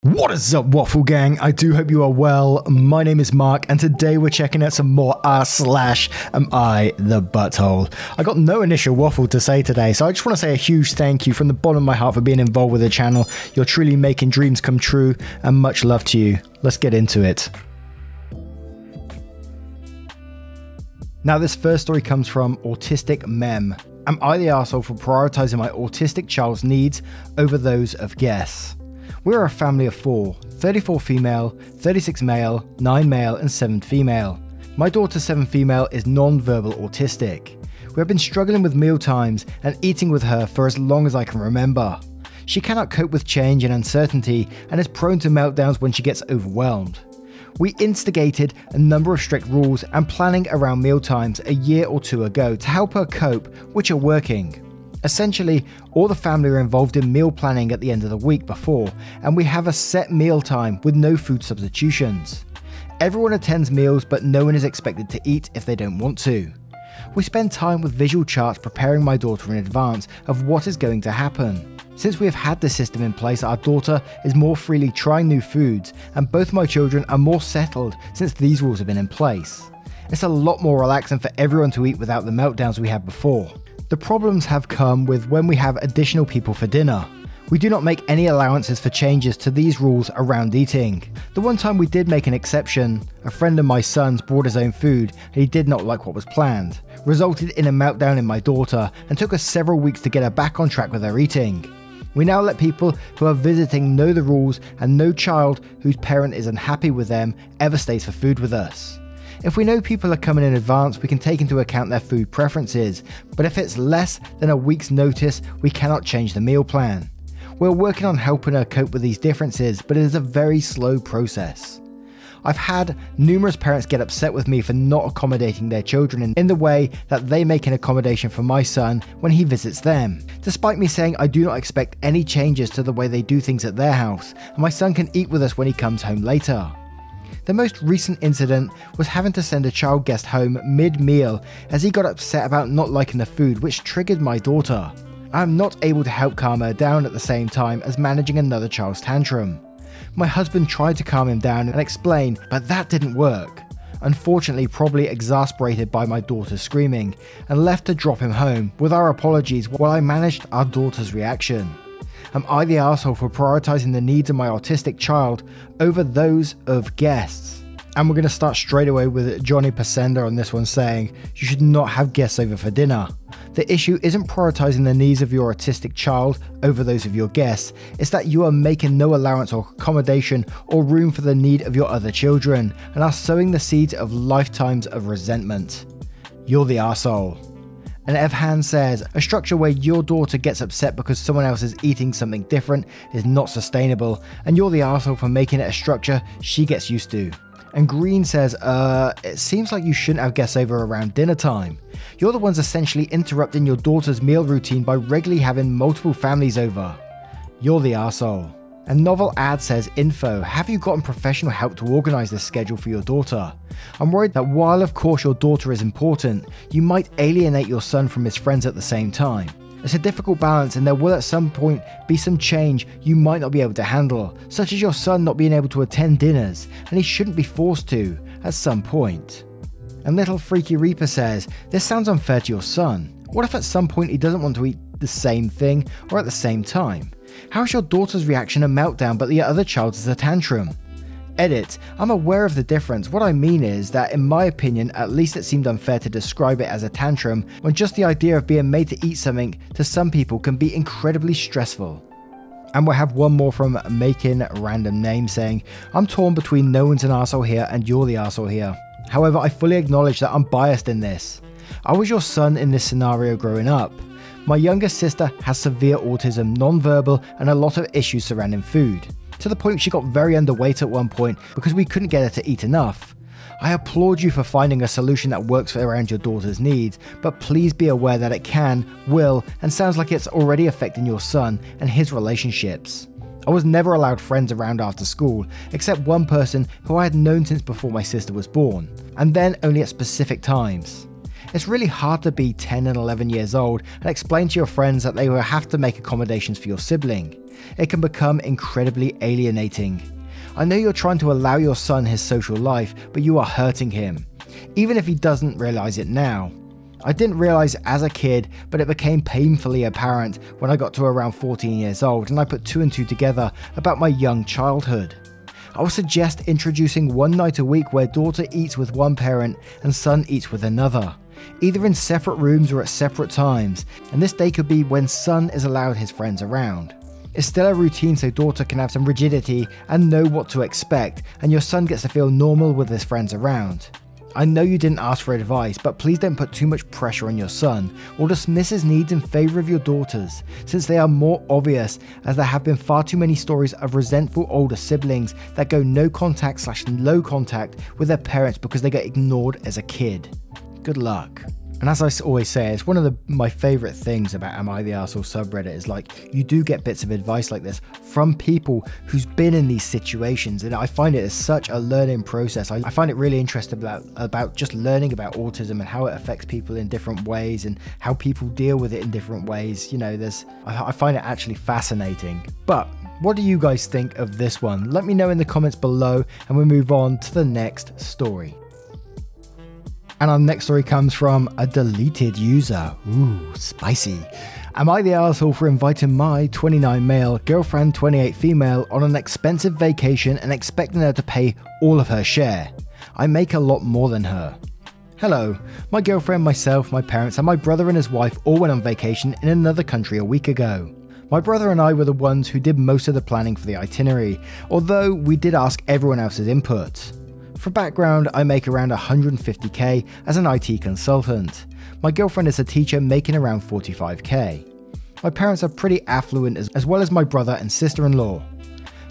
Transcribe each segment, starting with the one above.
What is up, Waffle Gang? I do hope you are well. My name is Mark, and today we're checking out some more r/am I the butthole. I got no initial waffle to say today, so I just want to say a huge thank you from the bottom of my heart for being involved with the channel. You're truly making dreams come true, and much love to you. Let's get into it. Now, this first story comes from Autistic Mem. Am I the arsehole for prioritizing my autistic child's needs over those of guests? We're a family of 4, 34 female, 36 male, 9 male and 7 female. My daughter 7 female is non-verbal autistic. We have been struggling with mealtimes and eating with her for as long as I can remember. She cannot cope with change and uncertainty and is prone to meltdowns when she gets overwhelmed. We instigated a number of strict rules and planning around mealtimes a year or 2 ago to help her cope, which are working. Essentially, all the family are involved in meal planning at the end of the week before, and we have a set meal time with no food substitutions. Everyone attends meals, but no one is expected to eat if they don't want to. We spend time with visual charts preparing my daughter in advance of what is going to happen. Since we have had this system in place, our daughter is more freely trying new foods, and both my children are more settled since these rules have been in place. It's a lot more relaxing for everyone to eat without the meltdowns we had before. The problems have come with when we have additional people for dinner. We do not make any allowances for changes to these rules around eating. The one time we did make an exception, a friend of my son's brought his own food and he did not like what was planned, resulted in a meltdown in my daughter and took us several weeks to get her back on track with her eating. We now let people who are visiting know the rules, and no child whose parent is unhappy with them ever stays for food with us. If we know people are coming in advance, we can take into account their food preferences, but if it's less than a week's notice, we cannot change the meal plan. We're working on helping her cope with these differences, but it is a very slow process. I've had numerous parents get upset with me for not accommodating their children in the way that they make an accommodation for my son when he visits them, despite me saying I do not expect any changes to the way they do things at their house, and my son can eat with us when he comes home later. The most recent incident was having to send a child guest home mid-meal as he got upset about not liking the food, which triggered my daughter. I am not able to help calm her down at the same time as managing another child's tantrum. My husband tried to calm him down and explain, but that didn't work. Unfortunately, probably exasperated by my daughter's screaming, and left to drop him home with our apologies while I managed our daughter's reaction. Am I the arsehole for prioritizing the needs of my autistic child over those of guests? And we're going to start straight away with Johnny Pasenda on this one, saying you should not have guests over for dinner. The issue isn't prioritizing the needs of your autistic child over those of your guests, it's that you are making no allowance or accommodation or room for the need of your other children and are sowing the seeds of lifetimes of resentment. You're the arsehole. And Evhan says, a structure where your daughter gets upset because someone else is eating something different is not sustainable, and you're the arsehole for making it a structure she gets used to. And Green says, it seems like you shouldn't have guests over around dinner time. You're the ones essentially interrupting your daughter's meal routine by regularly having multiple families over. You're the arsehole. And Novel Ad says, info, have you gotten professional help to organise this schedule for your daughter? I'm worried that while of course your daughter is important, you might alienate your son from his friends at the same time. It's a difficult balance, and there will at some point be some change you might not be able to handle, such as your son not being able to attend dinners, and he shouldn't be forced to at some point. And Little Freaky Reaper says, this sounds unfair to your son. What if at some point he doesn't want to eat the same thing or at the same time? How is your daughter's reaction a meltdown but the other child's is a tantrum? Edit, I'm aware of the difference. What I mean is that in my opinion, at least it seemed unfair to describe it as a tantrum when just the idea of being made to eat something to some people can be incredibly stressful. And we'll have one more from Making Random Name saying, I'm torn between no one's an arsehole here and you're the arsehole here. However, I fully acknowledge that I'm biased in this. I was your son in this scenario growing up. My younger sister has severe autism, non-verbal, and a lot of issues surrounding food, to the point she got very underweight at one point because we couldn't get her to eat enough. I applaud you for finding a solution that works around your daughter's needs, but please be aware that it can, will, and sounds like it's already affecting your son and his relationships. I was never allowed friends around after school, except one person who I had known since before my sister was born, and then only at specific times. It's really hard to be 10 and 11 years old and explain to your friends that they will have to make accommodations for your sibling. It can become incredibly alienating. I know you're trying to allow your son his social life, but you are hurting him, even if he doesn't realise it now. I didn't realise as a kid, but it became painfully apparent when I got to around 14 years old and I put 2 and 2 together about my young childhood. I would suggest introducing one night a week where daughter eats with one parent and son eats with another, either in separate rooms or at separate times, and this day could be when son is allowed his friends around. It's still a routine so daughter can have some rigidity and know what to expect, and your son gets to feel normal with his friends around. I know you didn't ask for advice, but please don't put too much pressure on your son or dismiss his needs in favour of your daughters, since they are more obvious, as there have been far too many stories of resentful older siblings that go no contact/low contact with their parents because they get ignored as a kid. Good luck. And as I always say, it's one of my favourite things about Am I the Arsehole subreddit is like, you do get bits of advice like this from people who's been in these situations, and I find it as such a learning process. I find it really interesting about just learning about autism and how it affects people in different ways and how people deal with it in different ways. You know, I find it actually fascinating. But what do you guys think of this one? Let me know in the comments below and we'll move on to the next story. And our next story comes from a deleted user. Ooh, spicy. Am I the arsehole for inviting my 29 male, girlfriend 28 female on an expensive vacation and expecting her to pay all of her share? I make a lot more than her. Hello, my girlfriend, myself, my parents and my brother and his wife all went on vacation in another country a week ago. My brother and I were the ones who did most of the planning for the itinerary, although we did ask everyone else's input. For background, I make around 150k as an IT consultant. My girlfriend is a teacher making around 45k. My parents are pretty affluent as well as my brother and sister-in-law.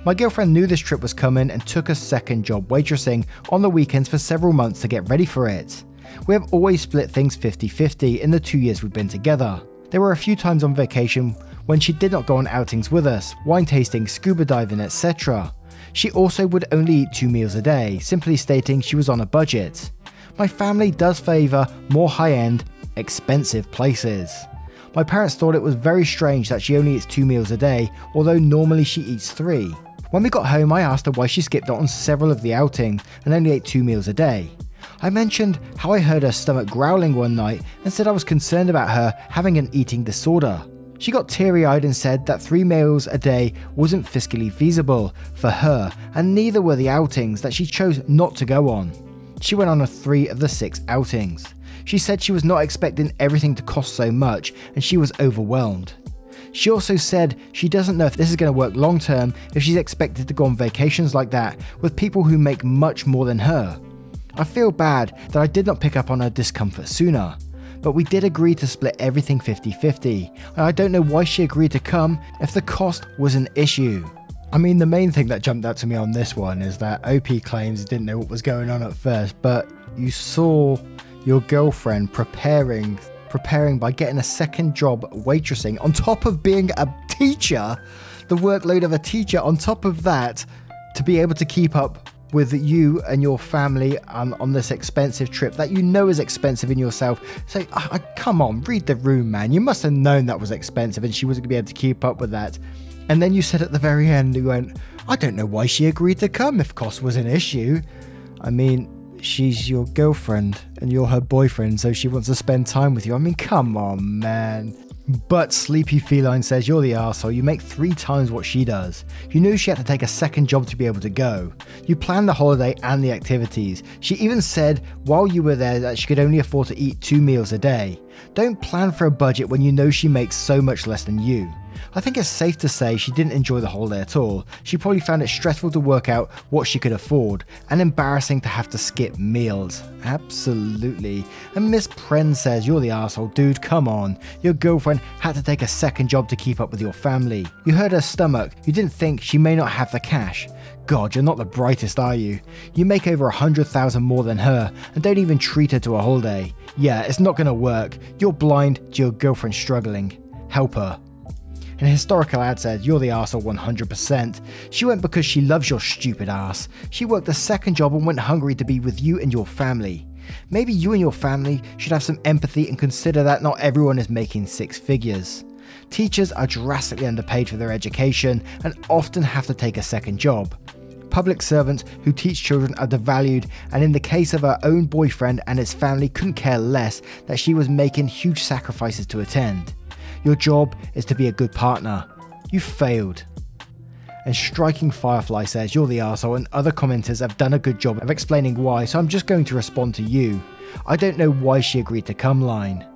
My girlfriend knew this trip was coming and took a second job waitressing on the weekends for several months to get ready for it. We have always split things 50-50 in the 2 years we've been together. There were a few times on vacation when she did not go on outings with us, wine tasting, scuba diving, etc. She also would only eat 2 meals a day, simply stating she was on a budget. My family does favour more high-end, expensive places. My parents thought it was very strange that she only eats 2 meals a day, although normally she eats 3. When we got home, I asked her why she skipped out on several of the outings and only ate 2 meals a day. I mentioned how I heard her stomach growling one night and said I was concerned about her having an eating disorder. She got teary-eyed and said that 3 meals a day wasn't fiscally feasible for her, and neither were the outings that she chose not to go on. She went on 3 of the 6 outings. She said she was not expecting everything to cost so much and she was overwhelmed. She also said she doesn't know if this is going to work long term if she's expected to go on vacations like that with people who make much more than her. I feel bad that I did not pick up on her discomfort sooner. But we did agree to split everything 50-50, and I don't know why she agreed to come if the cost was an issue. I mean, the main thing that jumped out to me on this one is that OP claims didn't know what was going on at first, but you saw your girlfriend preparing by getting a second job waitressing on top of being a teacher, the workload of a teacher on top of that, to be able to keep up with you and your family on this expensive trip that you know is expensive in yourself. So come on, read the room, man. You must have known that was expensive and she wasn't going to be able to keep up with that. And then you said at the very end, you went, I don't know why she agreed to come if cost was an issue. I mean, she's your girlfriend and you're her boyfriend, so she wants to spend time with you. I mean, come on, man. But Sleepy Feline says, you're the arsehole. You make 3 times what she does. You knew she had to take a second job to be able to go. You planned the holiday and the activities. She even said while you were there that she could only afford to eat 2 meals a day. Don't plan for a budget when you know she makes so much less than you. I think it's safe to say she didn't enjoy the holiday at all. She probably found it stressful to work out what she could afford, and embarrassing to have to skip meals. Absolutely. And Miss Pren says, you're the arsehole, dude, come on. Your girlfriend had to take a second job to keep up with your family. You heard her stomach. You didn't think she may not have the cash. God, you're not the brightest, are you? You make over 100,000 more than her and don't even treat her to a holiday. Yeah, it's not gonna work. You're blind to your girlfriend struggling. Help her. And a historical ad said, you're the arsehole 100%. She went because she loves your stupid ass. She worked a second job and went hungry to be with you and your family. Maybe you and your family should have some empathy and consider that not everyone is making six figures. Teachers are drastically underpaid for their education and often have to take a second job. Public servants who teach children are devalued, and in the case of her own boyfriend and his family couldn't care less that she was making huge sacrifices to attend. Your job is to be a good partner. You failed. And Striking Firefly says, you're the arsehole, and other commenters have done a good job of explaining why, so I'm just going to respond to you. I don't know why she agreed to come line.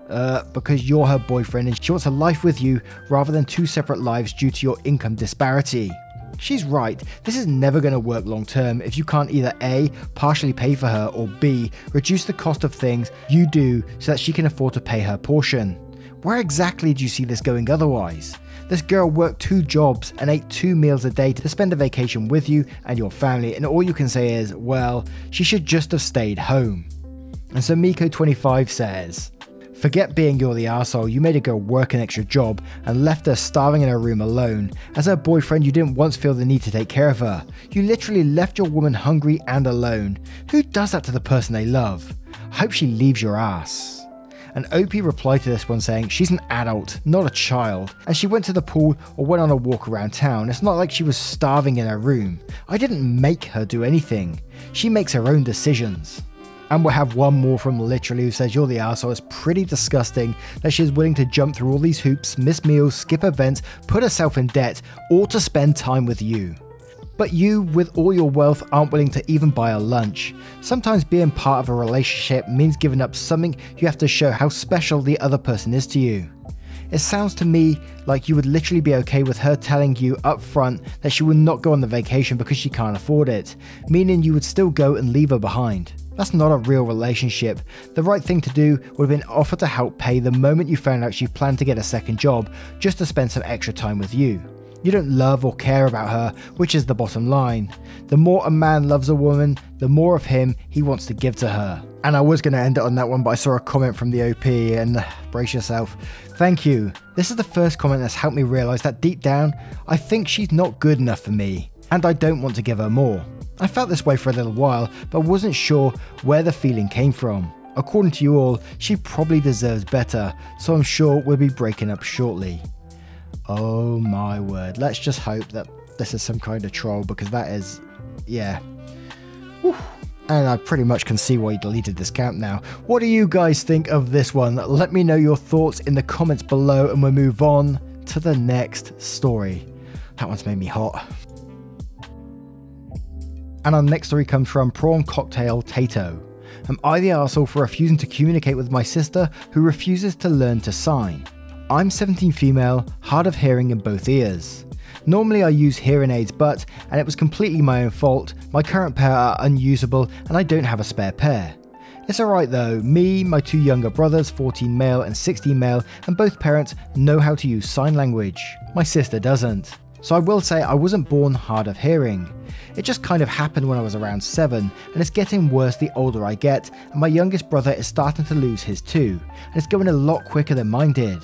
Because you're her boyfriend and she wants a life with you rather than two separate lives due to your income disparity. She's right, this is never going to work long term if you can't either A, partially pay for her, or B, reduce the cost of things you do so that she can afford to pay her portion. Where exactly do you see this going otherwise? This girl worked 2 jobs and ate 2 meals a day to spend a vacation with you and your family, and all you can say is, well, she should just have stayed home. And so Miko25 says, forget being you're the arsehole, you made a girl work an extra job and left her starving in her room alone. As her boyfriend, you didn't once feel the need to take care of her. You literally left your woman hungry and alone. Who does that to the person they love? I hope she leaves your ass. And OP replied to this one saying, she's an adult, not a child, and she went to the pool or went on a walk around town. It's not like she was starving in her room. I didn't make her do anything. She makes her own decisions. And we'll have one more from Literally who says, you're the arsehole. It's pretty disgusting that she's willing to jump through all these hoops, miss meals, skip events, put herself in debt, all to spend time with you. But you, with all your wealth, aren't willing to even buy a lunch. Sometimes being part of a relationship means giving up something you have to show how special the other person is to you. It sounds to me like you would literally be okay with her telling you up front that she would not go on the vacation because she can't afford it, meaning you would still go and leave her behind. That's not a real relationship. The right thing to do would have been offer to help pay the moment you found out she planned to get a second job just to spend some extra time with you. You don't love or care about her, which is the bottom line. The more a man loves a woman, the more of him he wants to give to her. And I was going to end it on that one, but I saw a comment from the OP and brace yourself. Thank you. This is the first comment that's helped me realise that deep down, I think she's not good enough for me, and I don't want to give her more. I felt this way for a little while, but wasn't sure where the feeling came from. According to you all, she probably deserves better, so I'm sure we'll be breaking up shortly. Oh my word, let's just hope that this is some kind of troll, because that is, yeah. Whew. And I pretty much can see why he deleted this account now. What do you guys think of this one? Let me know your thoughts in the comments below and we'll move on to the next story. That one's made me hot. And our next story comes from Prawn Cocktail Tato. Am I the arsehole for refusing to communicate with my sister who refuses to learn to sign? I'm 17 female, hard of hearing in both ears. Normally I use hearing aids, but, and it was completely my own fault, my current pair are unusable and I don't have a spare pair. It's alright though, me, my 2 younger brothers, 14 male and 16 male, and both parents know how to use sign language. My sister doesn't. So I will say I wasn't born hard of hearing. It just kind of happened when I was around 7, and it's getting worse the older I get, and my youngest brother is starting to lose his too, and it's going a lot quicker than mine did.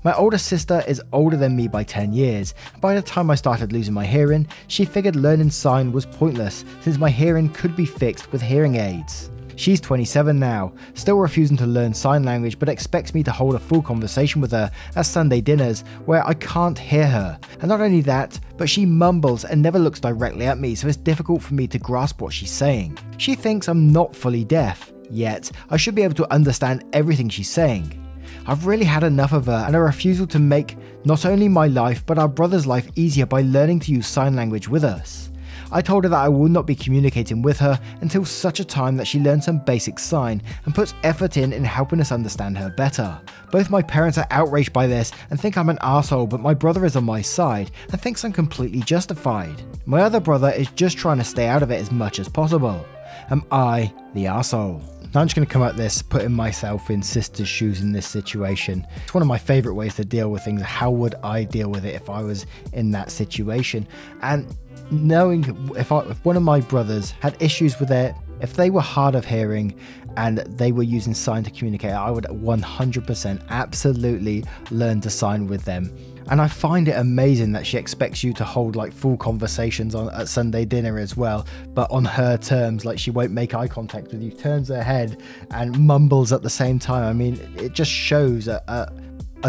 My older sister is older than me by 10 years, and by the time I started losing my hearing, she figured learning sign was pointless since my hearing could be fixed with hearing aids. She's 27 now, still refusing to learn sign language, but expects me to hold a full conversation with her at Sunday dinners where I can't hear her. And not only that, but she mumbles and never looks directly at me, so it's difficult for me to grasp what she's saying. She thinks I'm not fully deaf, yet I should be able to understand everything she's saying. I've really had enough of her and her refusal to make not only my life but our brother's life easier by learning to use sign language with us. I told her that I will not be communicating with her until such a time that she learns some basic sign and puts effort in helping us understand her better. Both my parents are outraged by this and think I'm an arsehole, but my brother is on my side and thinks I'm completely justified. My other brother is just trying to stay out of it as much as possible. Am I the arsehole? Now I'm just going to come at this putting myself in sister's shoes in this situation. It's one of my favourite ways to deal with things. How would I deal with it if I was in that situation? And knowing if one of my brothers had issues with their If they were hard of hearing and they were using sign to communicate, I would 100% absolutely learn to sign with them. And I find it amazing that she expects you to hold like full conversations at Sunday dinner as well, but on her terms. Like, she won't make eye contact with you, turns her head and mumbles at the same time. I mean, it just shows a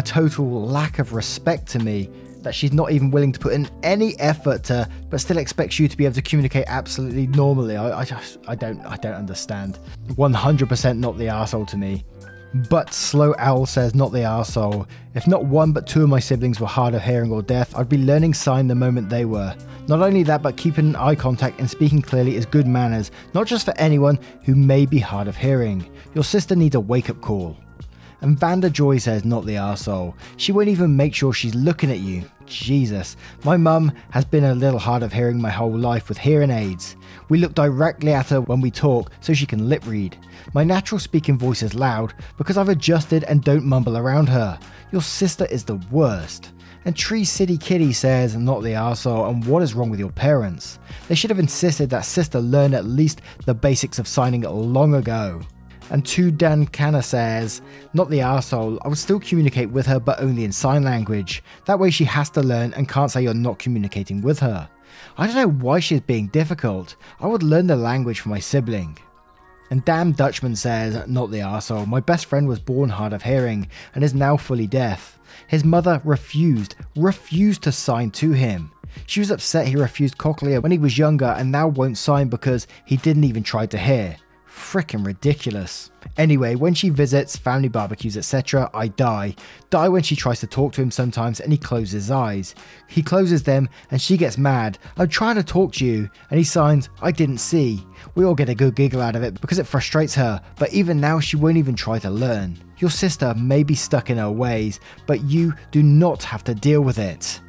total lack of respect to me, that she's not even willing to put in any effort to, but still expects you to be able to communicate absolutely normally. I don't understand. 100% not the arsehole to me. But Slow Owl says, not the arsehole. If not one but two of my siblings were hard of hearing or deaf, I'd be learning sign the moment they were. Not only that, but keeping eye contact and speaking clearly is good manners, not just for anyone who may be hard of hearing. Your sister needs a wake-up call. And Vanda Joy says, not the arsehole. She won't even make sure she's looking at you. Jesus. My mum has been a little hard of hearing my whole life with hearing aids. We look directly at her when we talk so she can lip read. My natural speaking voice is loud because I've adjusted and don't mumble around her. Your sister is the worst. And Tree City Kitty says, not the arsehole, and what is wrong with your parents? They should have insisted that sister learn at least the basics of signing long ago. And 2 Dan Canna says, not the arsehole, I would still communicate with her but only in sign language. That way she has to learn and can't say you're not communicating with her. I don't know why she's being difficult. I would learn the language for my sibling. And Damn Dutchman says, not the arsehole, my best friend was born hard of hearing and is now fully deaf. His mother refused to sign to him. She was upset he refused cochlear when he was younger and now won't sign because he didn't even try to hear. Frickin' ridiculous. Anyway, when she visits, family barbecues, etc., I die. Die when she tries to talk to him sometimes and he closes his eyes. He closes them and she gets mad. I'm trying to talk to you, and he signs, I didn't see. We all get a good giggle out of it because it frustrates her, but even now she won't even try to learn. Your sister may be stuck in her ways, but you do not have to deal with it.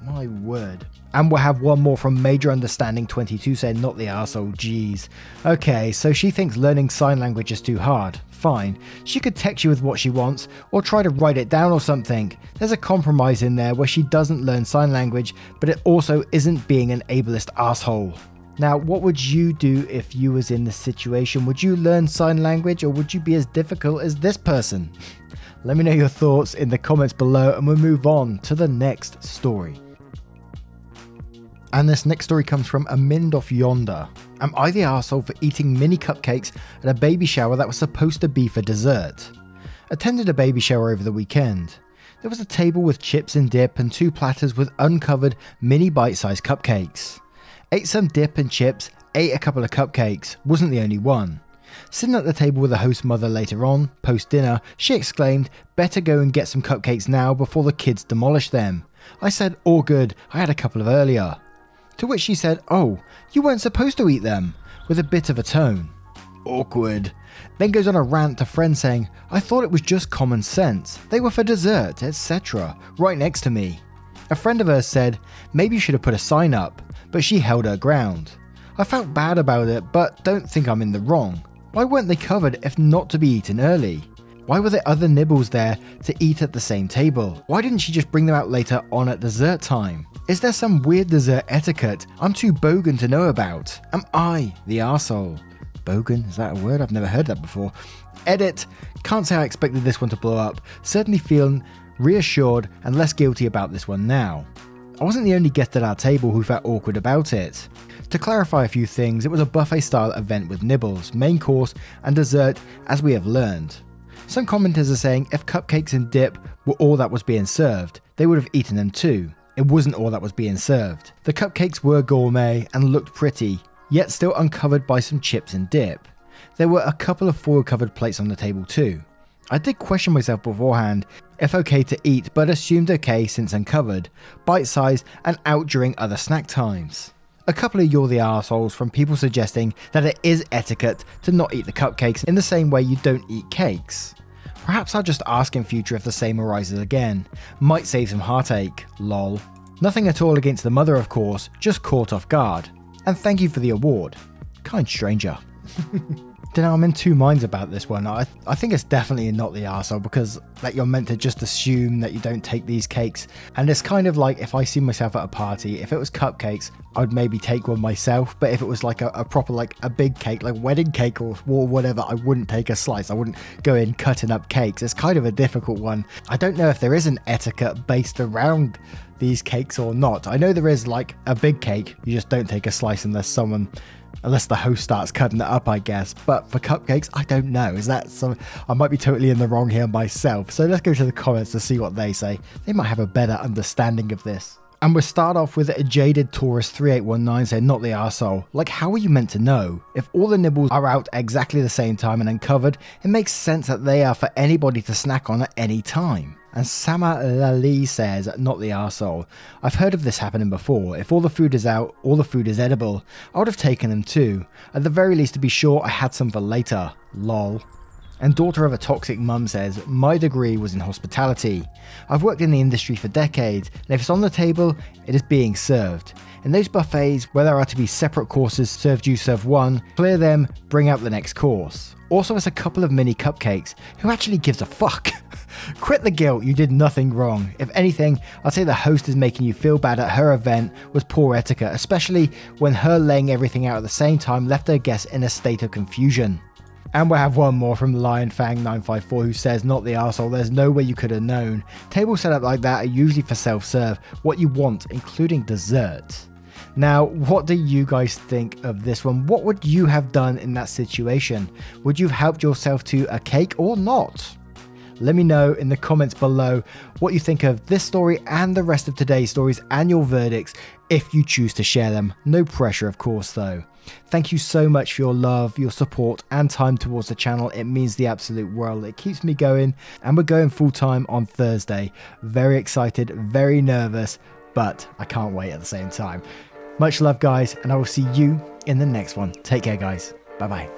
My word. And we'll have one more from Major Understanding 22 saying, not the arsehole, geez. Okay, so she thinks learning sign language is too hard. Fine. She could text you with what she wants, or try to write it down or something. There's a compromise in there where she doesn't learn sign language, but it also isn't being an ableist arsehole. Now, what would you do if you was in this situation? Would you learn sign language, or would you be as difficult as this person? Let me know your thoughts in the comments below, and we'll move on to the next story. And this next story comes from Amind off Yonder. Am I the arsehole for eating mini cupcakes at a baby shower that was supposed to be for dessert? Attended a baby shower over the weekend. There was a table with chips and dip and 2 platters with uncovered mini bite-sized cupcakes. Ate some dip and chips, ate a couple of cupcakes, wasn't the only one. Sitting at the table with the host mother later on, post-dinner, she exclaimed, better go and get some cupcakes now before the kids demolish them. I said, all good, I had a couple of earlier. To which she said, oh, you weren't supposed to eat them, with a bit of a tone. Awkward. Then goes on a rant to friends saying, I thought it was just common sense. They were for dessert, etc. right next to me. A friend of hers said, maybe you should have put a sign up, but she held her ground. I felt bad about it, but don't think I'm in the wrong. Why weren't they covered if not to be eaten early? Why were there other nibbles there to eat at the same table? Why didn't she just bring them out later on at dessert time? Is there some weird dessert etiquette I'm too bogan to know about? Am I the arsehole? Bogan? Is that a word? I've never heard that before. Edit. Can't say I expected this one to blow up. Certainly feeling reassured and less guilty about this one now. I wasn't the only guest at our table who felt awkward about it. To clarify a few things, it was a buffet style event with nibbles, main course and dessert as we have learned. Some commenters are saying if cupcakes and dip were all that was being served, they would have eaten them too. It wasn't all that was being served. The cupcakes were gourmet and looked pretty, yet still uncovered by some chips and dip. There were a couple of foil covered plates on the table too. I did question myself beforehand if okay to eat, but assumed okay since uncovered, bite-sized and out during other snack times. A couple of you're the arseholes from people suggesting that it is etiquette to not eat the cupcakes in the same way you don't eat cakes. Perhaps I'll just ask in future if the same arises again. Might save some heartache, lol. Nothing at all against the mother of course, just caught off guard. And thank you for the award. Kind stranger. Don't know, I'm in two minds about this one. I think it's definitely not the arsehole, because like you're meant to just assume that you don't take these cakes. And it's kind of like, if I see myself at a party, if it was cupcakes, I'd maybe take one myself. But if it was like a proper, like a big cake, like wedding cake or whatever, I wouldn't take a slice. I wouldn't go in cutting up cakes. It's kind of a difficult one. I don't know if there is an etiquette based around these cakes or not. I know there is, like a big cake, you just don't take a slice unless the host starts cutting it up, I guess. But for cupcakes, I don't know. Is that some? I might be totally in the wrong here myself. So let's go to the comments to see what they say. They might have a better understanding of this. And we'll start off with a Jaded Taurus 3819 saying, not the arsehole. Like, how are you meant to know? If all the nibbles are out exactly the same time and uncovered, it makes sense that they are for anybody to snack on at any time. And Sama Lali says, not the arsehole. I've heard of this happening before. If all the food is out, all the food is edible. I would have taken them too. At the very least, to be sure I had some for later. Lol. And Daughter of a Toxic Mum says, my degree was in hospitality. I've worked in the industry for decades, and if it's on the table, it is being served. In those buffets, where there are to be separate courses, served you, serve one, clear them, bring out the next course. Also, as a couple of mini cupcakes, who actually gives a fuck? Quit the guilt, you did nothing wrong. If anything, I'd say the host is making you feel bad at her event was poor etiquette, especially when her laying everything out at the same time left her guests in a state of confusion. And we'll have one more from LionFang954 who says, not the arsehole, there's no way you could have known. Tables set up like that are usually for self-serve, what you want, including dessert. Now, what do you guys think of this one? What would you have done in that situation? Would you have helped yourself to a cake or not? Let me know in the comments below what you think of this story and the rest of today's stories and your verdicts if you choose to share them. No pressure, of course, though. Thank you so much for your love, your support and time towards the channel. It means the absolute world. It keeps me going, and we're going full time on Thursday. Very excited, very nervous, but I can't wait at the same time. Much love, guys, and I will see you in the next one. Take care, guys. Bye-bye.